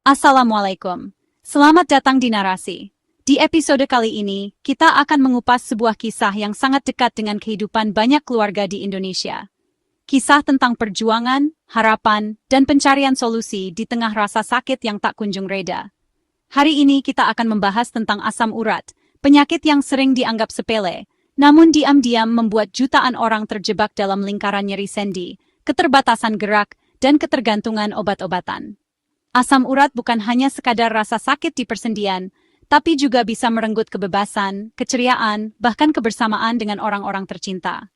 Assalamualaikum. Selamat datang di Narasi. Di episode kali ini, kita akan mengupas sebuah kisah yang sangat dekat dengan kehidupan banyak keluarga di Indonesia. Kisah tentang perjuangan, harapan, dan pencarian solusi di tengah rasa sakit yang tak kunjung reda. Hari ini kita akan membahas tentang asam urat, penyakit yang sering dianggap sepele, namun diam-diam membuat jutaan orang terjebak dalam lingkaran nyeri sendi, keterbatasan gerak, dan ketergantungan obat-obatan. Asam urat bukan hanya sekadar rasa sakit di persendian, tapi juga bisa merenggut kebebasan, keceriaan, bahkan kebersamaan dengan orang-orang tercinta.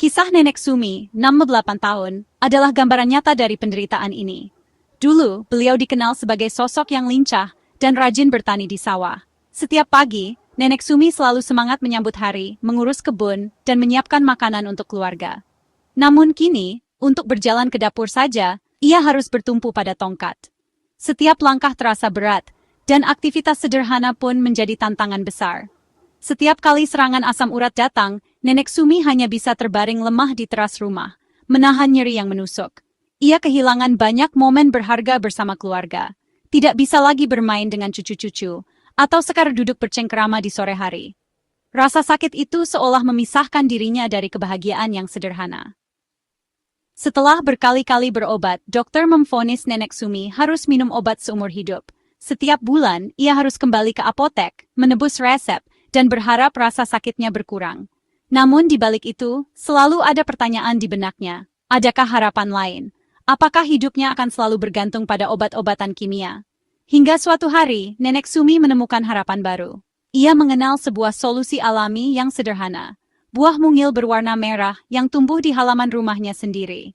Kisah Nenek Sumi, 68 tahun, adalah gambaran nyata dari penderitaan ini. Dulu, beliau dikenal sebagai sosok yang lincah dan rajin bertani di sawah. Setiap pagi, Nenek Sumi selalu semangat menyambut hari, mengurus kebun, dan menyiapkan makanan untuk keluarga. Namun kini, untuk berjalan ke dapur saja, ia harus bertumpu pada tongkat. Setiap langkah terasa berat, dan aktivitas sederhana pun menjadi tantangan besar. Setiap kali serangan asam urat datang, Nenek Sumi hanya bisa terbaring lemah di teras rumah, menahan nyeri yang menusuk. Ia kehilangan banyak momen berharga bersama keluarga, tidak bisa lagi bermain dengan cucu-cucu, atau sekadar duduk bercengkerama di sore hari. Rasa sakit itu seolah memisahkan dirinya dari kebahagiaan yang sederhana. Setelah berkali-kali berobat, dokter memvonis Nenek Sumi harus minum obat seumur hidup. Setiap bulan, ia harus kembali ke apotek, menebus resep, dan berharap rasa sakitnya berkurang. Namun di balik itu, selalu ada pertanyaan di benaknya. Adakah harapan lain? Apakah hidupnya akan selalu bergantung pada obat-obatan kimia? Hingga suatu hari, Nenek Sumi menemukan harapan baru. Ia mengenal sebuah solusi alami yang sederhana. Buah mungil berwarna merah yang tumbuh di halaman rumahnya sendiri.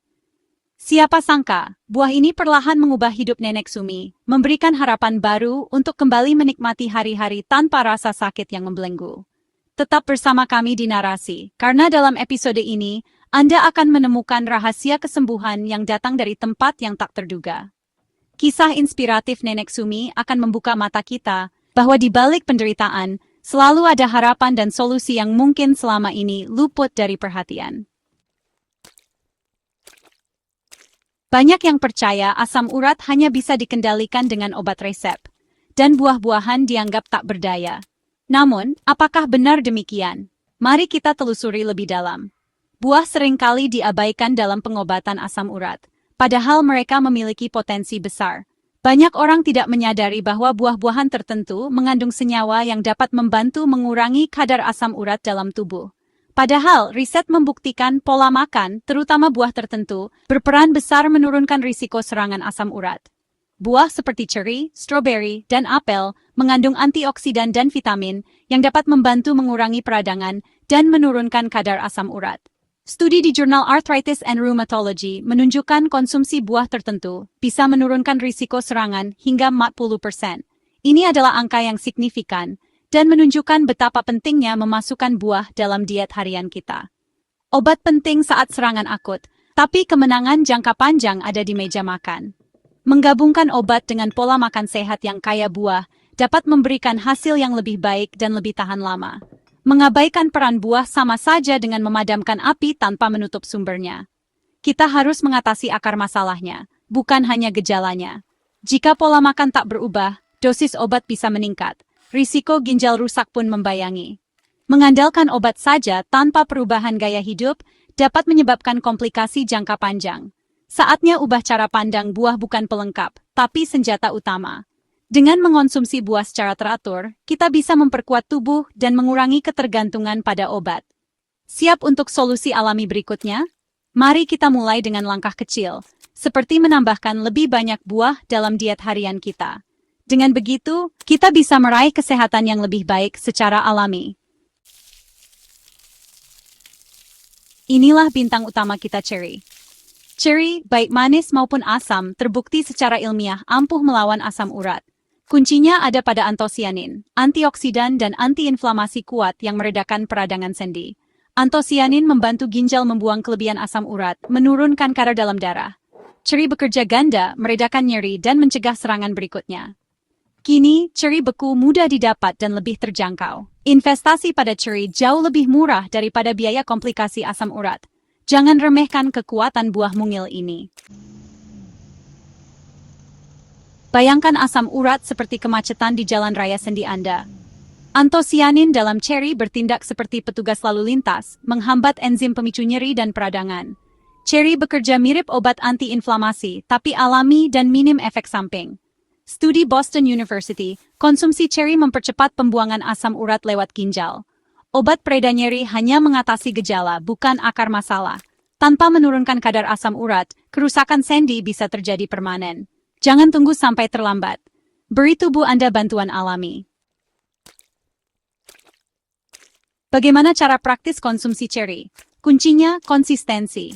Siapa sangka, buah ini perlahan mengubah hidup Nenek Sumi, memberikan harapan baru untuk kembali menikmati hari-hari tanpa rasa sakit yang membelenggu. Tetap bersama kami di Narasi, karena dalam episode ini, Anda akan menemukan rahasia kesembuhan yang datang dari tempat yang tak terduga. Kisah inspiratif Nenek Sumi akan membuka mata kita bahwa di balik penderitaan, selalu ada harapan dan solusi yang mungkin selama ini luput dari perhatian. Banyak yang percaya asam urat hanya bisa dikendalikan dengan obat resep, dan buah-buahan dianggap tak berdaya. Namun, apakah benar demikian? Mari kita telusuri lebih dalam. Buah seringkali diabaikan dalam pengobatan asam urat, padahal mereka memiliki potensi besar. Banyak orang tidak menyadari bahwa buah-buahan tertentu mengandung senyawa yang dapat membantu mengurangi kadar asam urat dalam tubuh. Padahal, riset membuktikan pola makan, terutama buah tertentu, berperan besar menurunkan risiko serangan asam urat. Buah seperti ceri, stroberi, dan apel mengandung antioksidan dan vitamin yang dapat membantu mengurangi peradangan dan menurunkan kadar asam urat. Studi di jurnal Arthritis and Rheumatology menunjukkan konsumsi buah tertentu bisa menurunkan risiko serangan hingga 40%. Ini adalah angka yang signifikan dan menunjukkan betapa pentingnya memasukkan buah dalam diet harian kita. Obat penting saat serangan akut, tapi kemenangan jangka panjang ada di meja makan. Menggabungkan obat dengan pola makan sehat yang kaya buah dapat memberikan hasil yang lebih baik dan lebih tahan lama. Mengabaikan peran buah sama saja dengan memadamkan api tanpa menutup sumbernya. Kita harus mengatasi akar masalahnya, bukan hanya gejalanya. Jika pola makan tak berubah, dosis obat bisa meningkat. Risiko ginjal rusak pun membayangi. Mengandalkan obat saja tanpa perubahan gaya hidup dapat menyebabkan komplikasi jangka panjang. Saatnya ubah cara pandang buah bukan pelengkap, tapi senjata utama. Dengan mengonsumsi buah secara teratur, kita bisa memperkuat tubuh dan mengurangi ketergantungan pada obat. Siap untuk solusi alami berikutnya? Mari kita mulai dengan langkah kecil, seperti menambahkan lebih banyak buah dalam diet harian kita. Dengan begitu, kita bisa meraih kesehatan yang lebih baik secara alami. Inilah bintang utama kita, ceri. Ceri, baik manis maupun asam, terbukti secara ilmiah ampuh melawan asam urat. Kuncinya ada pada antosianin, antioksidan dan antiinflamasi kuat yang meredakan peradangan sendi. Antosianin membantu ginjal membuang kelebihan asam urat, menurunkan kadar dalam darah. Ceri bekerja ganda, meredakan nyeri dan mencegah serangan berikutnya. Kini, ceri beku mudah didapat dan lebih terjangkau. Investasi pada ceri jauh lebih murah daripada biaya komplikasi asam urat. Jangan remehkan kekuatan buah mungil ini. Bayangkan asam urat seperti kemacetan di jalan raya sendi Anda. Antosianin dalam ceri bertindak seperti petugas lalu lintas, menghambat enzim pemicu nyeri dan peradangan. Ceri bekerja mirip obat anti-inflamasi, tapi alami dan minim efek samping. Studi Boston University, konsumsi ceri mempercepat pembuangan asam urat lewat ginjal. Obat pereda nyeri hanya mengatasi gejala, bukan akar masalah. Tanpa menurunkan kadar asam urat, kerusakan sendi bisa terjadi permanen. Jangan tunggu sampai terlambat. Beri tubuh Anda bantuan alami. Bagaimana cara praktis konsumsi ceri? Kuncinya, konsistensi.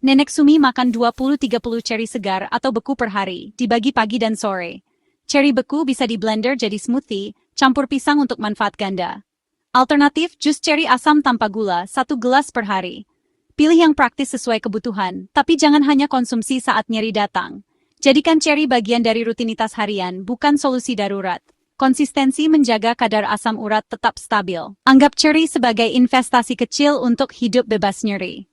Nenek Sumi makan 20-30 ceri segar atau beku per hari, dibagi pagi dan sore. Ceri beku bisa di-blender jadi smoothie, campur pisang untuk manfaat ganda. Alternatif, jus ceri asam tanpa gula, 1 gelas per hari. Pilih yang praktis sesuai kebutuhan, tapi jangan hanya konsumsi saat nyeri datang. Jadikan ceri bagian dari rutinitas harian, bukan solusi darurat. Konsistensi menjaga kadar asam urat tetap stabil. Anggap ceri sebagai investasi kecil untuk hidup bebas nyeri.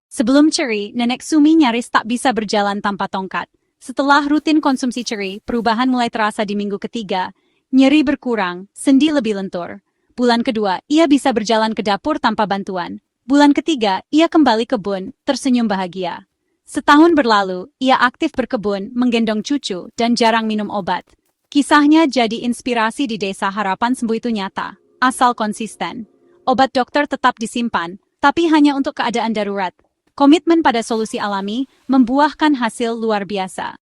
Sebelum ceri, Nenek Sumi nyaris tak bisa berjalan tanpa tongkat. Setelah rutin konsumsi ceri, perubahan mulai terasa di minggu ketiga. Nyeri berkurang, sendi lebih lentur. Bulan kedua, ia bisa berjalan ke dapur tanpa bantuan. Bulan ketiga, ia kembali kebun, tersenyum bahagia. Setahun berlalu, ia aktif berkebun, menggendong cucu, dan jarang minum obat. Kisahnya jadi inspirasi di Desa Harapan Sembuh itu nyata, asal konsisten. Obat dokter tetap disimpan, tapi hanya untuk keadaan darurat. Komitmen pada solusi alami membuahkan hasil luar biasa.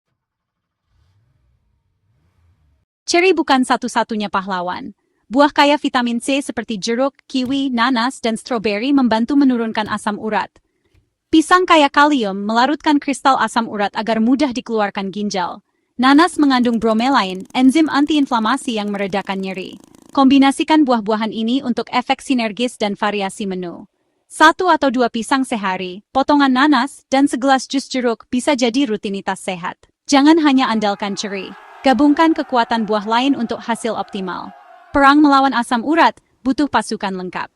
Ceri bukan satu-satunya pahlawan. Buah kaya vitamin C seperti jeruk, kiwi, nanas, dan stroberi membantu menurunkan asam urat. Pisang kaya kalium melarutkan kristal asam urat agar mudah dikeluarkan ginjal. Nanas mengandung bromelain, enzim antiinflamasi yang meredakan nyeri. Kombinasikan buah-buahan ini untuk efek sinergis dan variasi menu. 1 atau 2 pisang sehari, potongan nanas, dan segelas jus jeruk bisa jadi rutinitas sehat. Jangan hanya andalkan ceri. Gabungkan kekuatan buah lain untuk hasil optimal. Perang melawan asam urat butuh pasukan lengkap.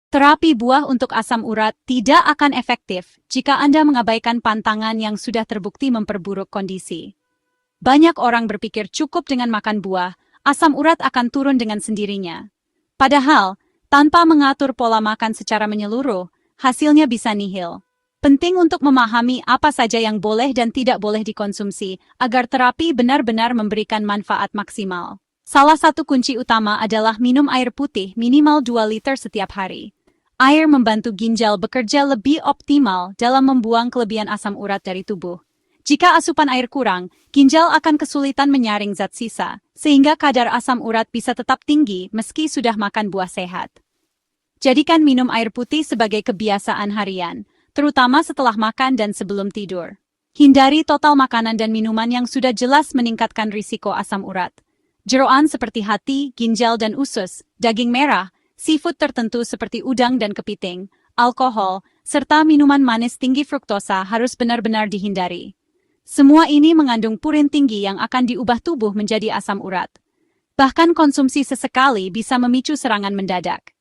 Terapi buah untuk asam urat tidak akan efektif jika Anda mengabaikan pantangan yang sudah terbukti memperburuk kondisi. Banyak orang berpikir cukup dengan makan buah, asam urat akan turun dengan sendirinya. Padahal, tanpa mengatur pola makan secara menyeluruh, hasilnya bisa nihil. Penting untuk memahami apa saja yang boleh dan tidak boleh dikonsumsi agar terapi benar-benar memberikan manfaat maksimal. Salah satu kunci utama adalah minum air putih minimal 2 liter setiap hari. Air membantu ginjal bekerja lebih optimal dalam membuang kelebihan asam urat dari tubuh. Jika asupan air kurang, ginjal akan kesulitan menyaring zat sisa, sehingga kadar asam urat bisa tetap tinggi meski sudah makan buah sehat. Jadikan minum air putih sebagai kebiasaan harian, terutama setelah makan dan sebelum tidur. Hindari total makanan dan minuman yang sudah jelas meningkatkan risiko asam urat. Jeroan seperti hati, ginjal, dan usus, daging merah, seafood tertentu seperti udang dan kepiting, alkohol, serta minuman manis tinggi fruktosa harus benar-benar dihindari. Semua ini mengandung purin tinggi yang akan diubah tubuh menjadi asam urat. Bahkan konsumsi sesekali bisa memicu serangan mendadak.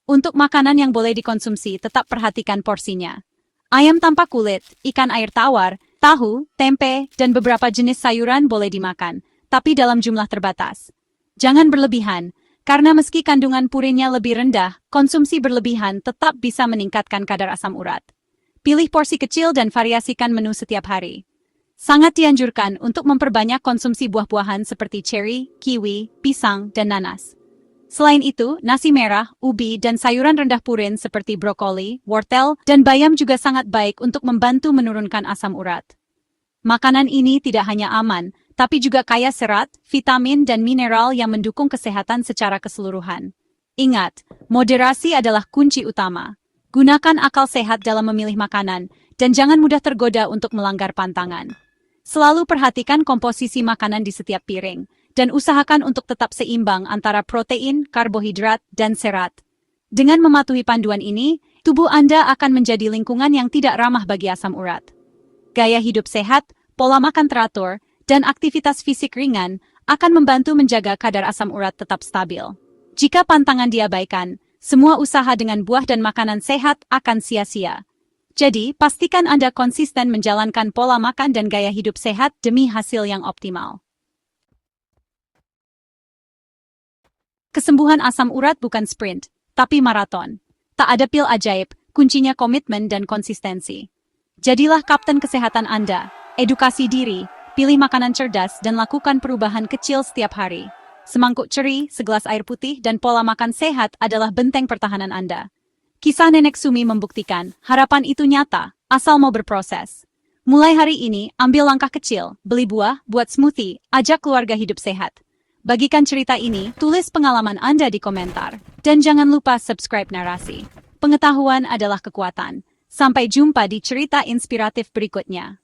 Untuk makanan yang boleh dikonsumsi, tetap perhatikan porsinya. Ayam tanpa kulit, ikan air tawar, tahu, tempe, dan beberapa jenis sayuran boleh dimakan, tapi dalam jumlah terbatas. Jangan berlebihan, karena meski kandungan purinnya lebih rendah, konsumsi berlebihan tetap bisa meningkatkan kadar asam urat. Pilih porsi kecil dan variasikan menu setiap hari. Sangat dianjurkan untuk memperbanyak konsumsi buah-buahan seperti ceri, kiwi, pisang, dan nanas. Selain itu, nasi merah, ubi, dan sayuran rendah purin seperti brokoli, wortel, dan bayam juga sangat baik untuk membantu menurunkan asam urat. Makanan ini tidak hanya aman, tapi juga kaya serat, vitamin, dan mineral yang mendukung kesehatan secara keseluruhan. Ingat, moderasi adalah kunci utama. Gunakan akal sehat dalam memilih makanan, dan jangan mudah tergoda untuk melanggar pantangan. Selalu perhatikan komposisi makanan di setiap piring, dan usahakan untuk tetap seimbang antara protein, karbohidrat, dan serat. Dengan mematuhi panduan ini, tubuh Anda akan menjadi lingkungan yang tidak ramah bagi asam urat. Gaya hidup sehat, pola makan teratur, dan aktivitas fisik ringan akan membantu menjaga kadar asam urat tetap stabil. Jika pantangan diabaikan, semua usaha dengan buah dan makanan sehat akan sia-sia. Jadi, pastikan Anda konsisten menjalankan pola makan dan gaya hidup sehat demi hasil yang optimal. Kesembuhan asam urat bukan sprint, tapi maraton. Tak ada pil ajaib, kuncinya komitmen dan konsistensi. Jadilah kapten kesehatan Anda, edukasi diri, pilih makanan cerdas dan lakukan perubahan kecil setiap hari. Semangkuk ceri, segelas air putih, dan pola makan sehat adalah benteng pertahanan Anda. Kisah Nenek Sumi membuktikan, harapan itu nyata, asal mau berproses. Mulai hari ini, ambil langkah kecil, beli buah, buat smoothie, ajak keluarga hidup sehat. Bagikan cerita ini, tulis pengalaman Anda di komentar. Dan jangan lupa subscribe Narasi. Pengetahuan adalah kekuatan. Sampai jumpa di cerita inspiratif berikutnya.